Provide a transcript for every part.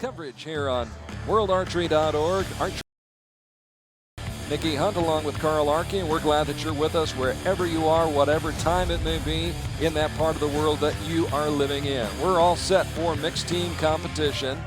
coverage here on worldarchery.org. Nikki Hunt along with Carl Arky, and we're glad that you're with us wherever you are, whatever time it may be in that part of the world that you are living in. We're all set for mixed team competition,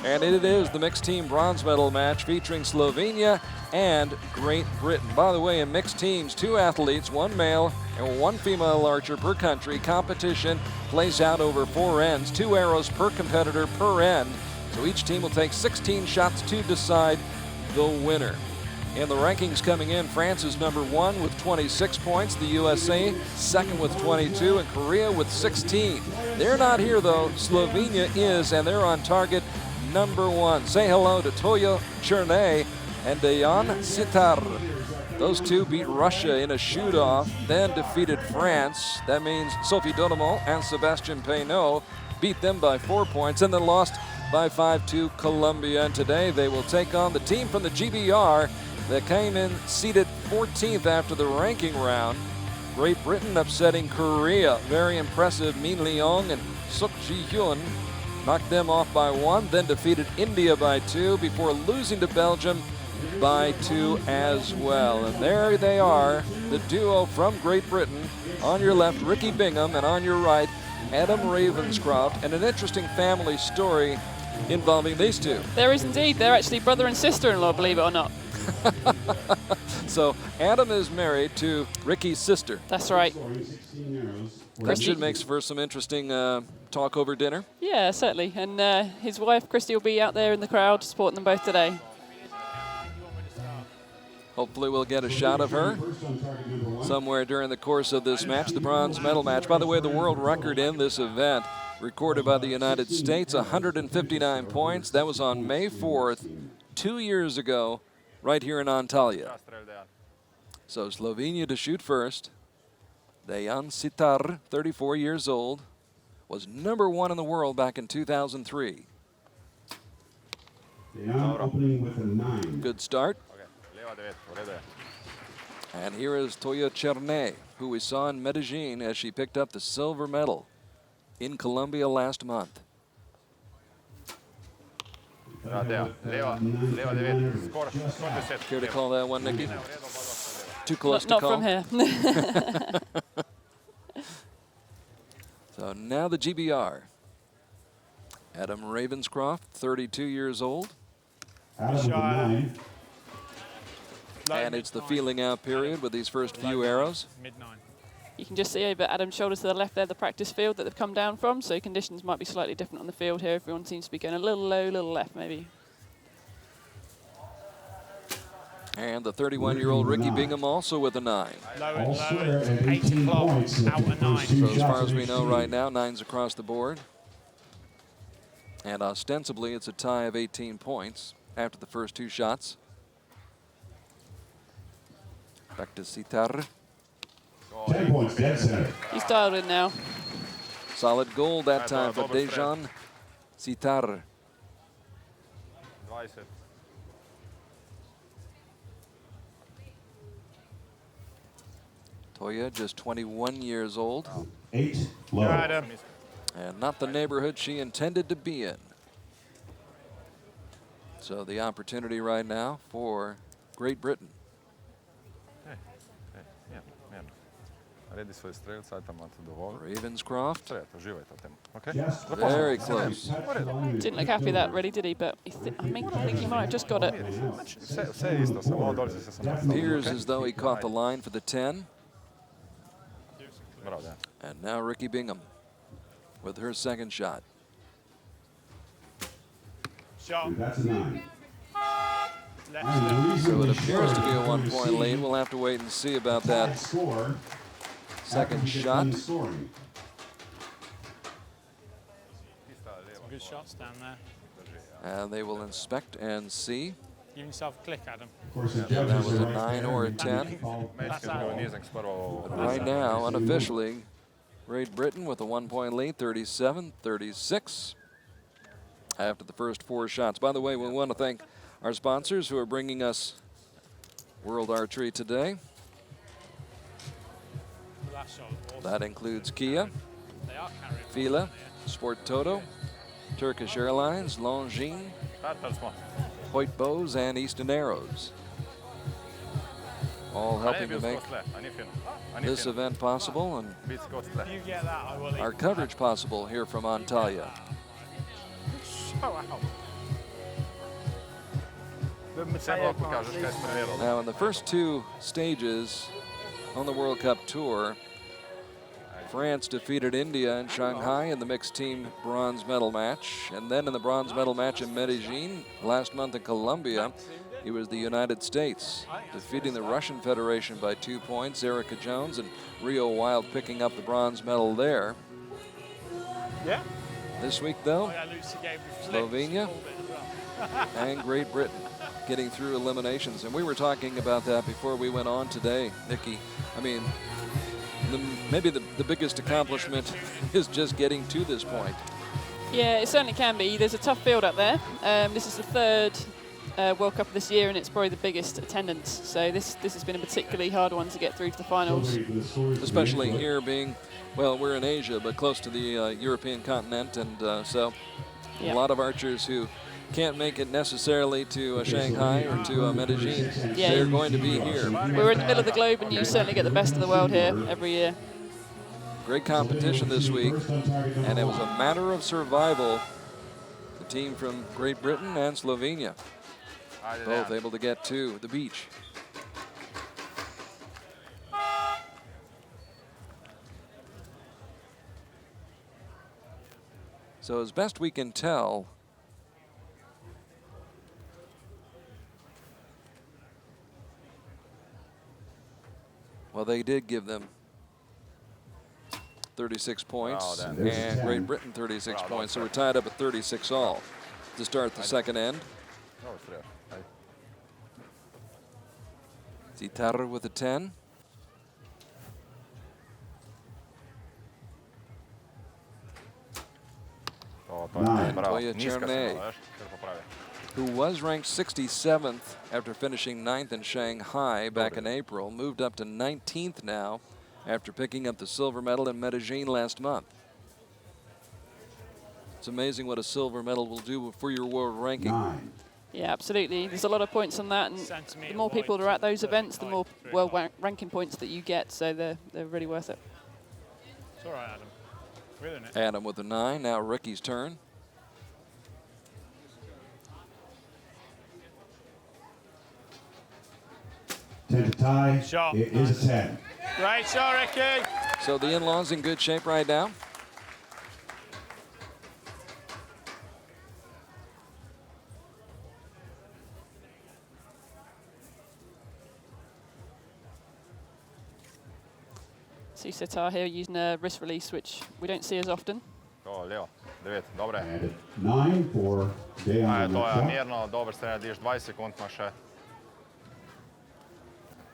and it is the mixed team bronze medal match featuring Slovenia and Great Britain. By the way, in mixed teams, 2 athletes, 1 male and 1 female archer per country. Competition plays out over 4 ends, 2 arrows per competitor per end. So each team will take 16 shots to decide the winner. In the rankings coming in, France is number 1 with 26 points, the USA second with 22, and Korea with 16. They're not here though, Slovenia is, and they're on target number 1. Say hello to Toja, CERNE, and Dejan, SITAR. Those 2 beat Russia in a shoot-off, then defeated France. That means Sophie Dodemont and Sebastian Peynaud beat them by 4 points, and then lost by 5 to Colombia. And today they will take on the team from the GBR that came in seated 14th after the ranking round. Great Britain upsetting Korea. Very impressive. Min Leong and Suk Ji-hyun knocked them off by 1, then defeated India by 2 before losing to Belgium by 2 as well. And there they are, the duo from Great Britain. On your left, Rikki Bingham, and on your right, Adam Ravenscroft. And an interesting family story involving these 2. There is indeed. They're actually brother and sister-in-law, believe it or not. So Adam is married to Rikki's sister. That's right. That should make for some interesting talk over dinner. Yeah, certainly. And his wife, Christy, will be out there in the crowd supporting them both today. Hopefully we'll get a shot of her somewhere during the course of this match, the bronze medal match. By the way, the world record in this event, recorded by the United States, 159 points. That was on May 4th, 2 years ago, right here in Antalya. So Slovenia to shoot first. Dejan SITAR, 34 years old, was number 1 in the world back in 2003. Opening with a 9. Good start. And here is Toja CERNE, who we saw in Medellin as she picked up the silver medal in Colombia last month. Care to call that one, Nikki? Too close to not call? from here. So now the GBR. Adam Ravenscroft, 32 years old. And it's the feeling out period with these first few arrows. You can just see over Adam's shoulders to the left there, the practice field that they've come down from. So conditions might be slightly different on the field here. Everyone seems to be going a little low, a little left maybe. And the 31-year-old Rikki Bingham also with a 9. Low, 8 o'clock, out a 9. So as far as we know right now, 9s across the board. And ostensibly it's a tie of 18 points after the first 2 shots. Back to SITAR. 10 points, dead center. He's dialed in now. Solid goal that time for Dejan SITAR. Toja, just 21 years old. 8 low. And not the neighborhood she intended to be in. So the opportunity right now for Great Britain. Ravenscroft. Very close. Didn't look happy that really, did he? But I think he might have just got it. Appears as though he caught the line for the 10. And now Rikki Bingham with her second shot. That's a 9. So it appears to be a 1-point lead. We'll have to wait and see about that second shot. Some good shots down there. And they will inspect and see. Give yourself a click, Adam. That was a 9 or a 10. But right now, unofficially, Great Britain with a 1-point lead, 37-36 after the first 4 shots. By the way, we want to thank our sponsors who are bringing us World Archery today. That includes Kia, Fila, Sport Toto, Turkish Airlines, Longines, Hoyt Bows, and Easton Arrows. All helping to make this event possible and If you get that, I will our coverage possible here from Antalya. Now, in the first two stages on the World Cup Tour, France defeated India in Shanghai in the mixed team bronze medal match. And then in the bronze medal match in Medellin last month in Colombia, it was the United States defeating the Russian Federation by 2 points. Erica Jones and Rio Wild picking up the bronze medal there. Yeah. This week, though, Slovenia and Great Britain getting through eliminations. And we were talking about that before we went on today, Nikki. I mean, maybe the biggest accomplishment is just getting to this point. Yeah, it certainly can be. There's a tough field up there. This is the third World Cup this year, and it's probably the biggest attendance. So this has been a particularly hard one to get through to the finals. Especially here being, well, we're in Asia, but close to the European continent, and so a lot of archers who can't make it necessarily to Shanghai or to Medellin. Yeah. They're going to be here. We're in the middle of the globe, and you certainly get the best of the world here every year. Great competition this week, and it was a matter of survival. The team from Great Britain and Slovenia, both able to get to the beach. So as best we can tell, well, they did give them 36 points, and Great Britain 36 points, so we're tied up at 36 all to start the second end. SITAR with a 10. And Toja CERNE, who was ranked 67th after finishing 9th in Shanghai back in April, moved up to 19th now after picking up the silver medal in Medellin last month. It's amazing what a silver medal will do for your world ranking. Yeah, absolutely. There's a lot of points on that, and the more people that are at those events, the more world ranking points that you get, so they're really worth it. It's all right, Adam. We're in it. Adam with a 9. Now Rikki's turn. To tie, Shot. it is a 10. Great shot, Rikki. So the in-laws in good shape right now. See SITAR here using a wrist release, which we don't see as often. And 9 for Dejan.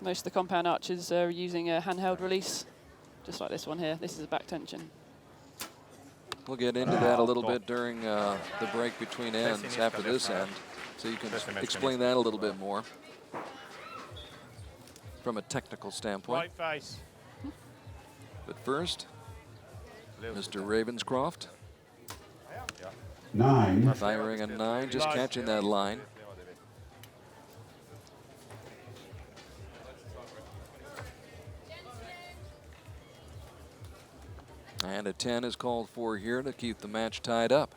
Most of the compound archers are using a handheld release, just like this one here. This is a back tension. We'll get into that a little bit during the break between ends after this end, so you can explain that a little bit more from a technical standpoint. Right face. But first, Mr. Ravenscroft 9. firing a 9, just catching that line. And a 10 is called for here to keep the match tied up.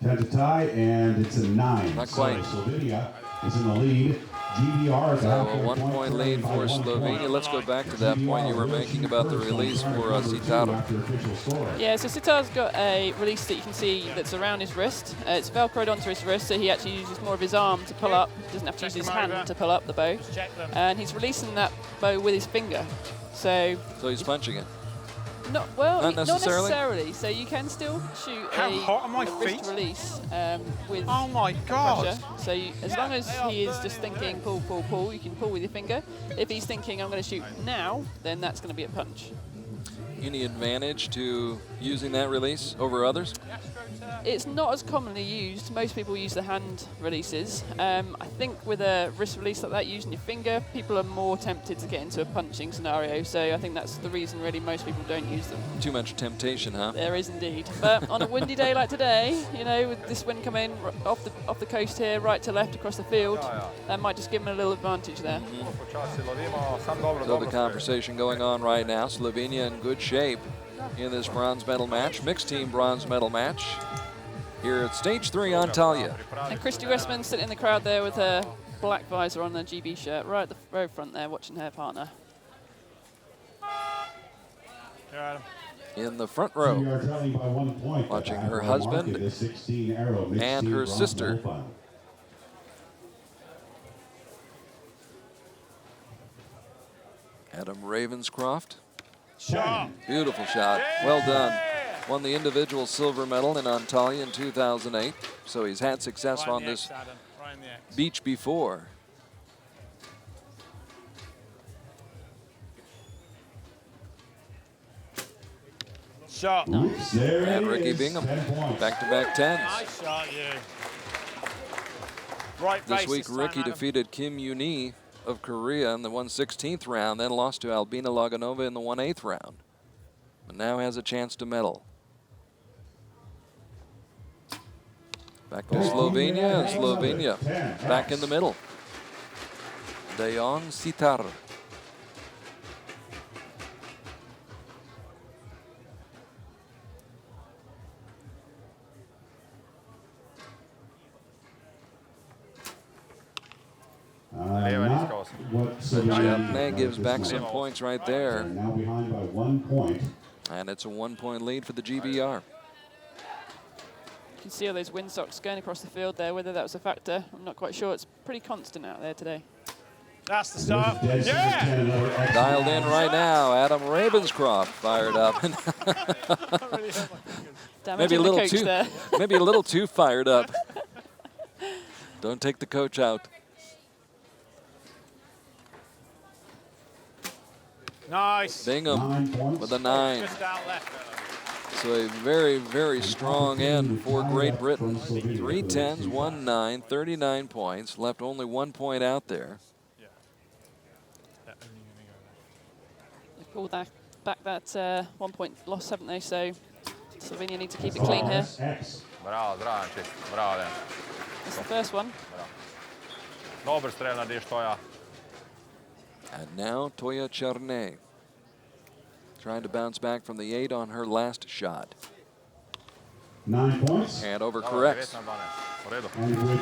To tie, and it's a 9. Not quite. Slovenia is in the lead. GBR is So out a 1 point lead for Slovenia. Let's go back to that point you were making about the release for SITAR. Yeah, so SITAR's got a release that you can see that's around his wrist. It's velcroed onto his wrist, so he actually uses more of his arm to pull up. Doesn't have to use his hand to pull up the bow. And he's releasing that bow with his finger. So he's punching it. Not Not necessarily. So you can still shoot How hot are my a wrist feet? release with Oh my God. pressure. So as long as he is just thinking pull, pull, pull, you can pull with your finger. If he's thinking I'm going to shoot now, then that's going to be a punch. any advantage to using that release over others? It's not as commonly used. Most people use the hand releases. I think with a wrist release like that, using your finger, people are more tempted to get into a punching scenario. So I think that's the reason really most people don't use them. Too much temptation, huh? There is indeed. But on a windy day like today, you know, with this wind coming off the coast here, right to left across the field, that might just give them a little advantage there. So the conversation going on right now, Slovenia in good shape in this bronze medal match, mixed team bronze medal match here at stage 3 Antalya. And Christy Westman sitting in the crowd there with her black visor on her GB shirt, right at the very front there, watching her partner. In the front row, watching her husband and her sister. Adam Ravenscroft. Shot. Beautiful shot. Well done. Won the individual silver medal in Antalya in 2008. So he's had success on this beach before. Shot. Oops, there And it Rikki is. Bingham, 10 points. back-to-back 10s. Nice shot, you. Right This base week, time, Rikki Adam. defeated Kim Yoon-hee of Korea in the 1/16th round, then lost to Albina Laganova in the 1/8 round. But now has a chance to medal. Back to Slovenia, and Slovenia back in the middle. Dejan SITAR. Not what CERNE gives back some points right there. They're now behind by 1 point. And it's a 1-point lead for the GBR. You can see all those windsocks going across the field there. Whether that was a factor, I'm not quite sure. It's pretty constant out there today. That's the start. There's Yeah! 10, another excellent Dialed in right now, Adam Ravenscroft fired up. Damaging the coach there. maybe a little too fired up. Don't take the coach out. Nice. Bingham 9 points. with a 9. Just out left. So a very, very strong end for Great Britain. 3 10s, 1 9, 39 points. Left only 1 point out there. They pulled back that 1 point loss, haven't they? So Slovenia need to keep it clean here. Bravo, Dragan, čist. Bravo, Dejan. That's the first one. Dobar strel narediš, Toja. And now Toja CERNE trying to bounce back from the 8 on her last shot. 9 points. And overcorrects. 19 na 12. U redu. And with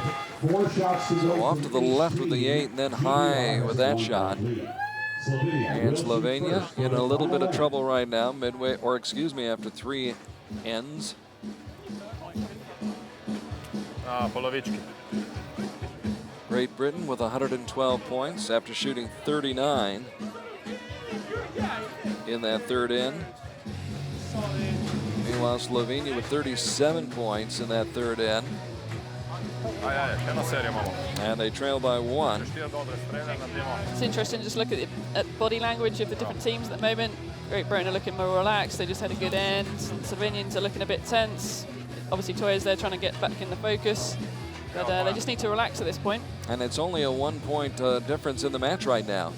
4 shots to go. So off to the left with the 8 and then high with that shot. And Slovenia in a little bit of trouble right now, midway, or excuse me, after 3 ends. Polovički. Great Britain with 112 points after shooting 39 in that third end. Meanwhile, Slovenia with 37 points in that third end. Ajde, jedna serija malo. And they trail by 1. Štiri dobre strele naredimo. It's interesting to just look at body language of the different teams at the moment. Great Britain are looking more relaxed. They just had a good end. Slovenians are looking a bit tense. Obviously, Toya's there trying to get back in the focus. But they just need to relax at this point. And it's only a 1-point difference in the match right now.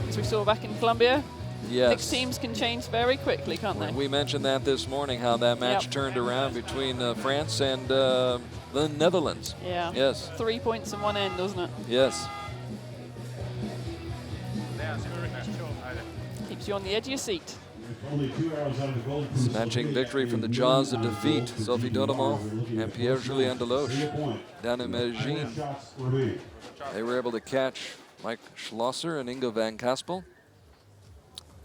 As we saw back in Colombia, Yes. mixed teams can change very quickly, can't they? We mentioned that this morning, how that match Yep. turned around between France and the Netherlands. Yeah. Yes. 3 points in one end, doesn't it? Yes. Keeps you on the edge of your seat. Only 2 arrows out of the goal. Snatching victory from the jaws of defeat, Sophie Dodemo and Pierre-Julien Deloche down in Medellin. They were able to catch Mike Schlosser and Ingo van Kaspel.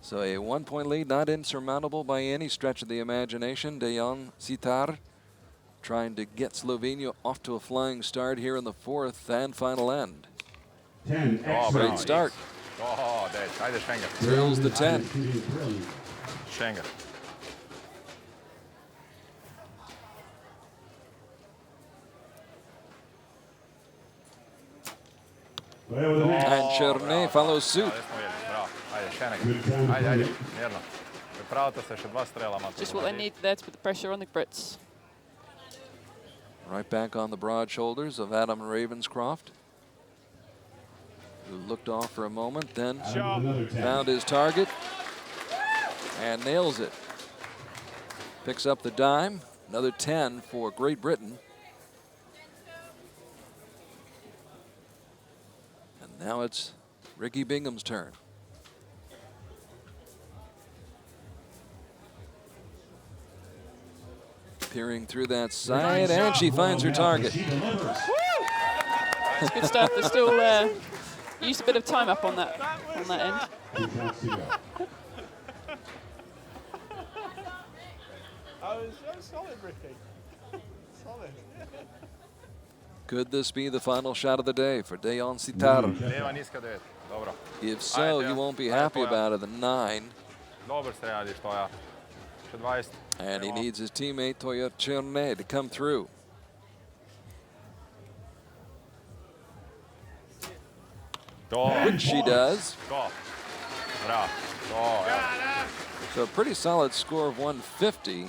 So a 1-point lead, not insurmountable by any stretch of the imagination. Dejan SITAR trying to get Slovenia off to a flying start here in the 4th and final end. 10. Great start. Oh, Dej, ajde Švenger. Drills the 10. Švenger. And CERNE follows suit. Ajde smo vidjeli, bravo. Ajde. Ajde, Schengen. Good time to Ajde, play ajde, it. mirno. Pripravite se, še 2 strela imate. Just what they need there to put the pressure on the Brits. Right back on the broad shoulders of Adam Ravenscroft, who looked off for a moment, then Another 10. found his target and nails it. Picks up the dime. Another 10 for Great Britain. And now it's Rikki Bingham's turn. Peering through that side, and she finds her target. She delivers. It's good stuff. They're still used a bit of time up on that end. 2 counts to go. That was solid, Rikki. Solid. Could this be the final shot of the day for Dejan SITAR? Lijeva niska 9. Dobro. If so, you won't be happy about it. The 9. Dobar ste radi, Toja. Še 20. And he needs his teammate Toja CERNE to come through. Which she does. To. Bravo. To, evo. So a pretty solid score of 150.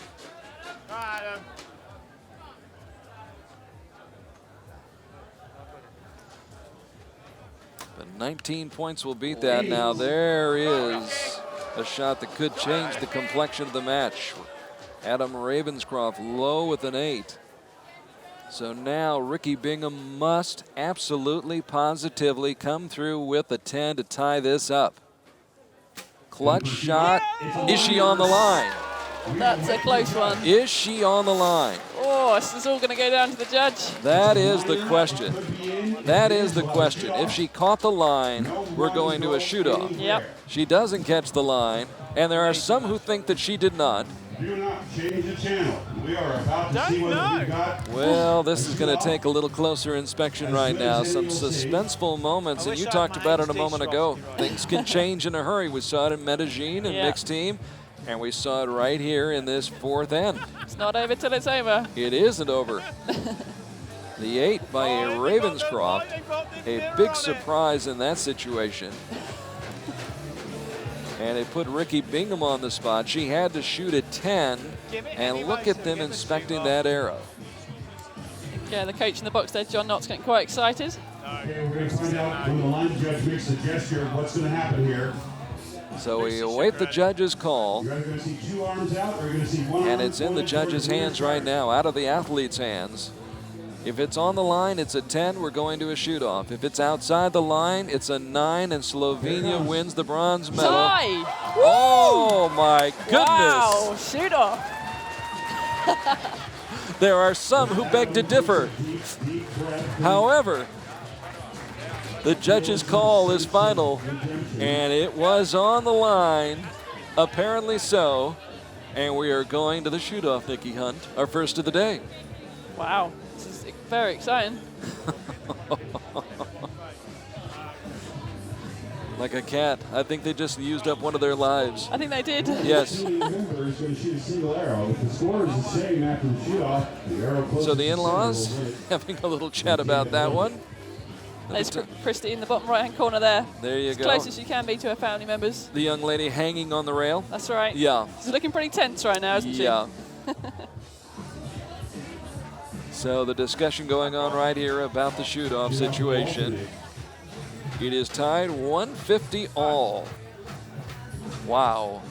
But 19 points will beat that now. There is a shot that could change the complexion of the match. Adam Ravenscroft low with an 8. So now Rikki Bingham must absolutely, positively come through with a 10 to tie this up. Clutch shot. Is she on the line? That's a close one. Is she on the line? Oh, this is all going to go down to the judge. That is the question. That is the question. If she caught the line, we're going to a shoot-off. Yep. She doesn't catch the line, and there are some who think that she did not. Do not change the channel. We are about to see what we've got. Well, this is going to take a little closer inspection right now. Some suspenseful moments, and you talked about it a moment ago. Things can change in a hurry. We saw it in Medellin and mixed team, and we saw it right here in this 4th end. It's not over till it's over. It isn't over. The 8 by Ravenscroft, a big surprise in that situation. And it put Rikki Bingham on the spot. She had to shoot a 10, and look at them inspecting that arrow. Yeah, the coach in the box there, John Knott's getting quite excited. Okay, we're going to find out when the line judge makes a gesture what's going to happen here. So we await the judge's call, You're either going to see 2 arms out, or you're going to see 1 arm. and it's in the judge's hands right now, out of the athlete's hands. If it's on the line, it's a 10, we're going to a shoot-off. If it's outside the line, it's a 9, and Slovenia wins the bronze medal. Tie! Oh my goodness! Wow, shoot off. There are some who beg to differ. However, the judge's call is final, and it was on the line, apparently so, and we are going to the shoot-off, Nikki Hunt, our first of the day. Wow, this is very exciting. Like a cat. I think they just used up one of their lives. I think they did. Yes. The member is going to shoot a single arrow. If the score is the same after the shoot-off, the arrow closest So the to in-laws center will win. having a little chat about that one. There's Christy in the bottom right-hand corner there. There you As go. close as you can be to her family members. The young lady hanging on the rail. That's right. Yeah. She's looking pretty tense right now, isn't she? Yeah. So the discussion going on right here about the shoot-off situation. It is tied 150 all. Wow.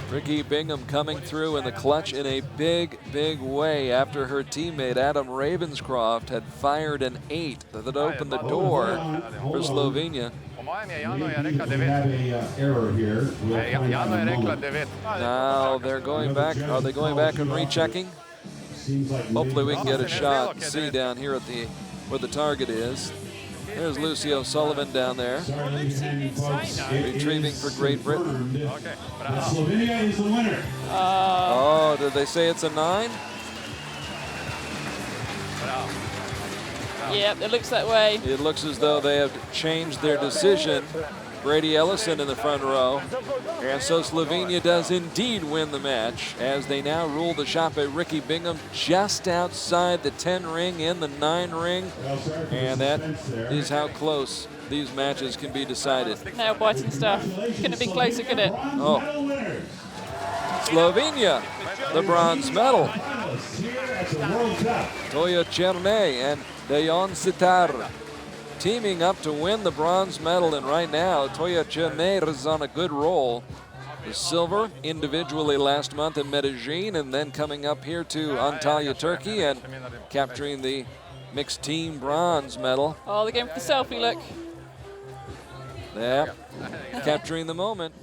Rikki Bingham coming through in the clutch in a big, big way after her teammate Adam Ravenscroft had fired an 8 that opened the door for Slovenia. Po mojem je Jano je rekla We 9. have a error here. We'll find out Jano je in a rekla moment. 9. Now they're going back. Are they going back and rechecking? Seems like Hopefully we can get a Okay, shot okay, see then. down here at the where the target is. There's Lucio Sullivan down there. Sorry, ladies and folks. It Retrieving is for Great Britain. confirmed Okay, that bravo. Slovenia is the winner. Oh, did they say it's a 9? Bravo. Yep, it looks that way. It looks as though they have changed their decision. Brady Ellison in the front row. And so Slovenia does indeed win the match as they now rule the shot by Rikki Bingham just outside the 10 ring in the 9 ring. Well, sorry for the And that suspense there. is how close these matches can be decided. Nail biting stuff. Couldn't have been closer, could it? Oh. Slovenia, the bronze medal. Toja CERNE and Dejan SITAR teaming up to win the bronze medal, and right now Toja CERNE is on a good roll. The silver individually last month in Medellin, and then coming up here to Antalya, Turkey, and capturing the mixed team bronze medal. Oh, they're going for the selfie look. Yeah, capturing the moment.